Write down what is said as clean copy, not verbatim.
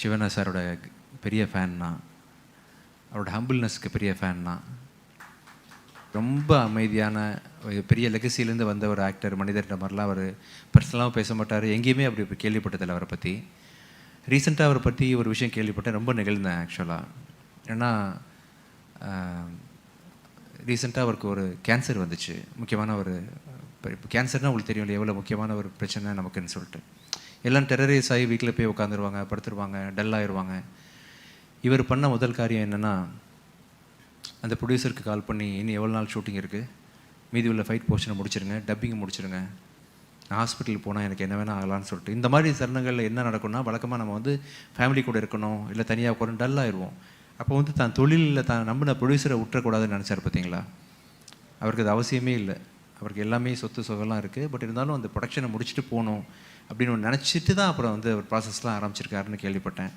சிவனா சாரோட பெரிய ஃபேன் தான். அவரோட ஹம்பிள்னஸ்க்கு பெரிய ஃபேன் தான். ரொம்ப அமைதியான பெரிய லெகசிலேருந்து வந்த ஒரு ஆக்டர், மனிதர்ன்ற மாதிரிலாம் அவர் பர்சனலாகவும் பேச மாட்டார். எங்கேயுமே அப்படி கேள்விப்பட்டதில்லை அவரை பற்றி. ரீசெண்டாக அவரை பற்றி ஒரு விஷயம் கேள்விப்பட்டேன், ரொம்ப நிகழ்ந்தேன் ஆக்சுவலாக. ஏன்னா ரீசெண்டாக அவருக்கு ஒரு கேன்சர் வந்துச்சு. முக்கியமான ஒரு இப்போ கேன்சர்னால் உங்களுக்கு தெரியும் இல்லை எவ்வளோ முக்கியமான ஒரு பிரச்சனை நமக்குன்னு சொல்லிட்டு. எல்லாம் டெரரைஸ் ஆகி வீட்டில் போய் உட்காந்துருவாங்க, படுத்துருவாங்க, டல்லாகிடுவாங்க. இவர் பண்ண முதல் காரியம் என்னென்னா, அந்த ப்ரொடியூசருக்கு கால் பண்ணி, இன்னும் எவ்வளோ நாள் ஷூட்டிங் இருக்குது, மீதி உள்ள ஃபைட் போர்ஷனை முடிச்சிருங்க, டப்பிங் முடிச்சிருங்க, நான் ஹாஸ்பிட்டலுக்கு போனால் எனக்கு என்ன வேணால் ஆகலான்னு சொல்லிட்டு. இந்த மாதிரி தருணங்களில் என்ன நடக்கும்னா, வழக்கமாக நம்ம வந்து ஃபேமிலி கூட இருக்கணும், இல்லை தனியாக உட்காந்து டல்லாகிடுவோம். அப்போ வந்து தான் தொழிலில் தான் நம்பின ப்ரொடியூசரை விட்டுறக்கூடாதுன்னு நினச்சார் பார்த்தீங்களா. அவருக்கு அது அவசியமே இல்லை. அவருக்கு எல்லாமே சொத்து சுகம்லாம் இருக்குது. பட் இருந்தாலும் அந்த ப்ரொடக்ஷனை முடிச்சுட்டு போகணும் அப்படின்னு நினச்சிட்டு தான் அப்புறம் வந்து அவர் ப்ராசஸ்லாம் ஆரம்பிச்சிருக்காருன்னு கேள்விப்பட்டேன்.